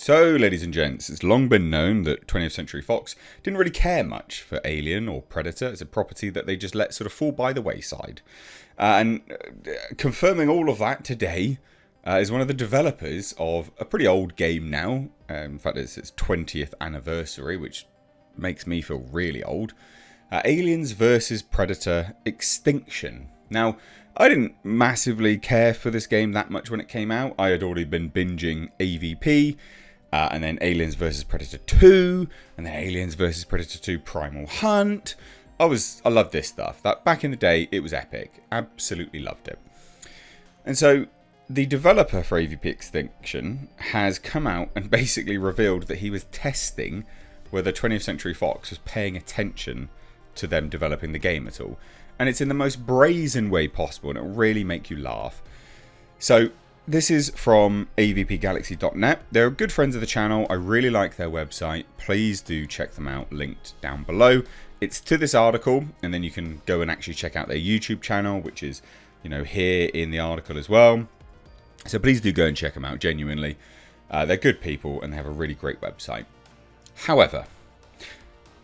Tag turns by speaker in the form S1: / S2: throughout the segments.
S1: So, ladies and gents, it's long been known that 20th Century Fox didn't really care much for Alien or Predator as a property that they just let sort of fall by the wayside. Confirming all of that today is one of the developers of a pretty old game now. In fact, it's its 20th anniversary, which makes me feel really old. Aliens vs. Predator Extinction. Now, I didn't massively care for this game that much when it came out. I had already been binging AVP, and then Aliens vs Predator 2, and then Aliens vs Predator 2 Primal Hunt. I loved this stuff. That back in the day, it was epic. Absolutely loved it. And so the developer for AVP Extinction has come out and basically revealed that he was testing whether 20th Century Fox was paying attention to them developing the game at all. And it's in the most brazen way possible, and it'll really make you laugh. So this is from avpgalaxy.net. They're good friends of the channel. I really like their website. Please do check them out, linked down below. It's to this article, and then you can go and actually check out their YouTube channel, which is, here in the article as well. So please do go and check them out, genuinely. They're good people, and they have a really great website. However,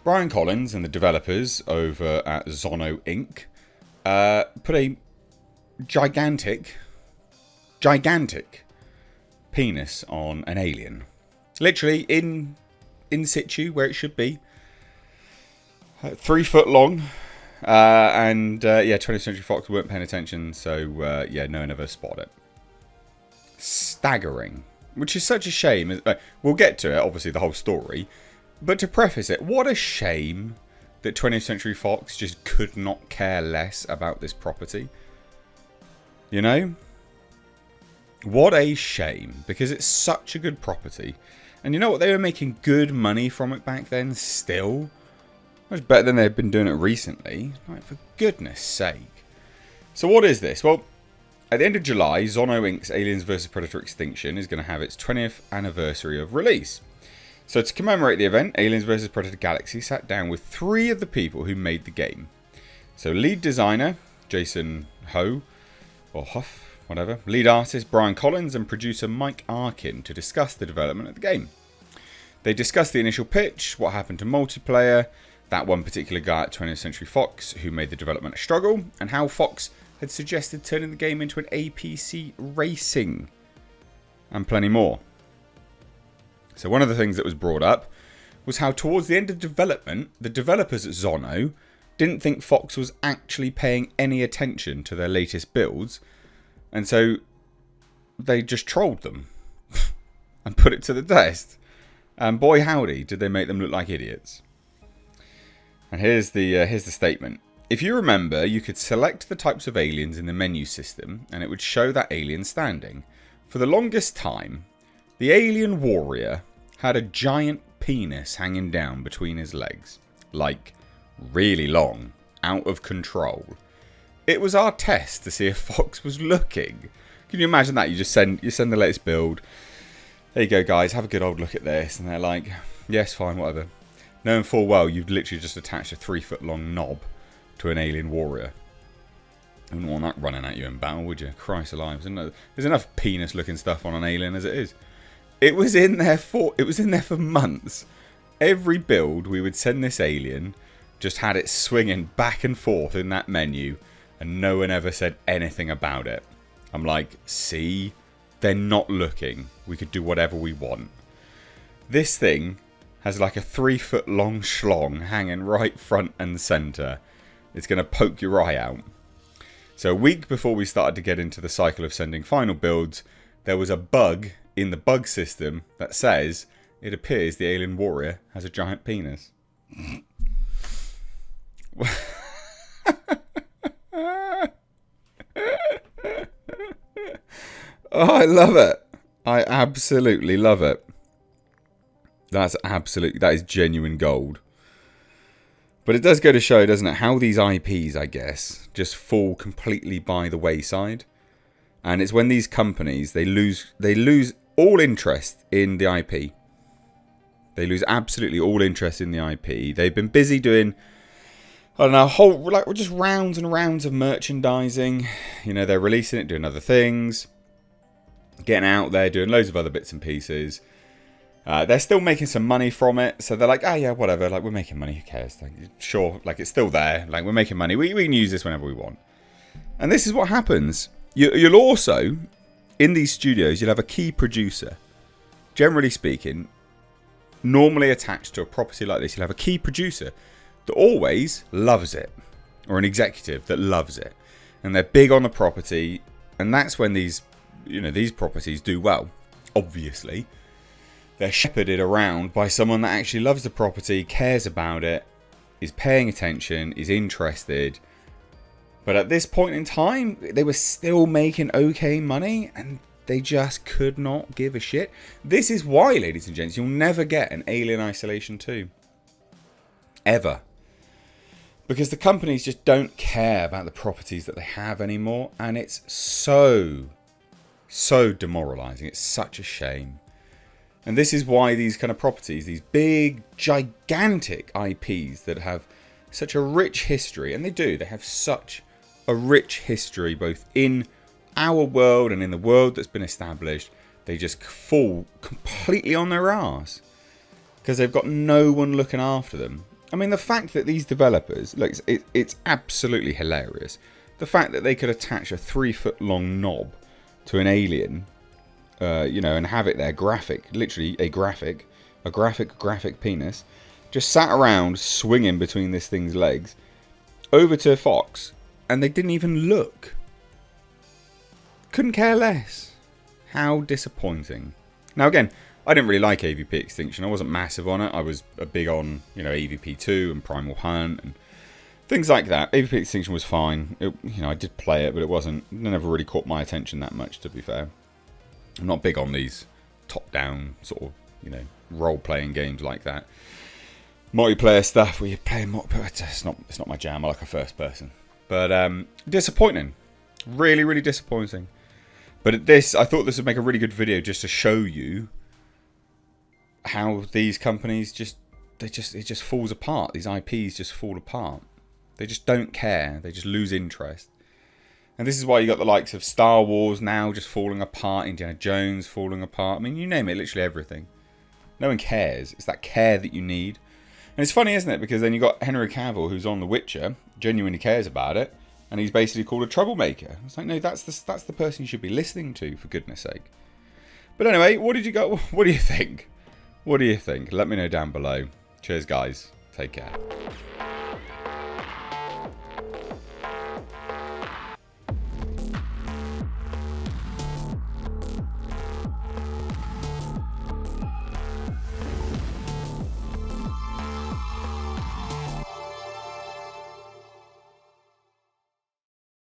S1: Brian Collins and the developers over at Zono Inc. Put a gigantic penis on an alien. Literally in situ, where it should be. 3 foot long. 20th Century Fox weren't paying attention, so no one ever spotted it. Staggering. Which is such a shame. We'll get to it, obviously, the whole story. But to preface it, what a shame that 20th Century Fox just could not care less about this property. What a shame, because it's such a good property. And you know what? They were making good money from it back then still. Much better than they've been doing it recently. Like, for goodness sake. So what is this? Well, at the end of July, Zono Inc.'s Aliens vs Predator Extinction is going to have its 20th anniversary of release. So to commemorate the event, Aliens vs Predator Galaxy sat down with 3 of the people who made the game. So lead designer, Jason Ho, or Huff, whatever, lead artist Brian Collins, and producer Mike Arkin to discuss the development of the game. They discussed the initial pitch, what happened to multiplayer, that one particular guy at 20th Century Fox who made the development a struggle, and how Fox had suggested turning the game into an APC racing, and plenty more. So one of the things that was brought up was how towards the end of development, the developers at Zono didn't think Fox was actually paying any attention to their latest builds, and so they just trolled them and put it to the test. And boy howdy, did they make them look like idiots. And here's the statement. If you remember, you could select the types of aliens in the menu system, and it would show that alien standing. For the longest time, the alien warrior had a giant penis hanging down between his legs. Like, really long. Out of control. It was our test to see if Fox was looking. Can you imagine that? You send the latest build. There you go, guys. Have a good old look at this. And they're like, yes, fine, whatever. Knowing full well you've literally just attached a 3 foot long knob to an alien warrior. You wouldn't want that running at you in battle, would you? Christ alive. There's enough penis looking stuff on an alien as it is. It was in there for months. Every build we would send this alien just had it swinging back and forth in that menu, and no one ever said anything about it. I'm like, see? They're not looking. We could do whatever we want. This thing has like a 3 foot long schlong hanging right front and centre. It's going to poke your eye out. So a week before we started to get into the cycle of sending final builds, there was a bug in the bug system that says it appears the alien warrior has a giant penis. Oh, I love it. I absolutely love it. That is genuine gold. But it does go to show, doesn't it, how these IPs, I guess, just fall completely by the wayside. And it's when these companies, they lose all interest in the IP. They lose absolutely all interest in the IP. They've been busy doing, I don't know, just rounds and rounds of merchandising. They're releasing it, doing other things, getting out there, doing loads of other bits and pieces. They're still making some money from it, so they're like, oh yeah, whatever, like, we're making money, who cares? Like, sure, like, it's still there, like, we're making money, we can use this whenever we want. And this is what happens. You'll also, in these studios, you'll have a key producer. Generally speaking, normally attached to a property like this, you'll have a key producer that always loves it, or an executive that loves it, and they're big on the property, and that's when these properties do well, obviously. They're shepherded around by someone that actually loves the property, cares about it, is paying attention, is interested. But at this point in time, they were still making okay money, and they just could not give a shit. This is why, ladies and gents, you'll never get an Alien Isolation 2. Ever. Because the companies just don't care about the properties that they have anymore, and it's so demoralizing. It's such a shame. And this is why these kind of properties, these big, gigantic IPs that have such a rich history, and they have such a rich history both in our world and in the world that's been established, they just fall completely on their arse because they've got no one looking after them. I mean, the fact that these developers, like, it's absolutely hilarious. The fact that they could attach a 3-foot-long knob to an alien, and have it there, literally a graphic penis, just sat around swinging between this thing's legs, over to Fox, and they didn't even look. Couldn't care less. How disappointing. Now again, I didn't really like AVP Extinction. I wasn't massive on it. I was big on, AVP 2 and Primal Hunt and things like that. AVP Extinction was fine. I did play it, but it never really caught my attention that much, to be fair. I'm not big on these top-down sort of, role-playing games like that. Multiplayer stuff where you play it's not my jam. I like a first person. But disappointing. Really, really disappointing. But I thought this would make a really good video just to show you how these companies it just falls apart. These IPs just fall apart. They just don't care. They just lose interest. And this is why you got the likes of Star Wars now just falling apart, Indiana Jones falling apart. I mean, you name it, literally everything. No one cares. It's that care that you need. And it's funny, isn't it? Because then you got Henry Cavill, who's on The Witcher, genuinely cares about it, and he's basically called a troublemaker. It's like, no, that's the person you should be listening to, for goodness sake. But anyway, what do you think? What do you think? Let me know down below. Cheers, guys. Take care.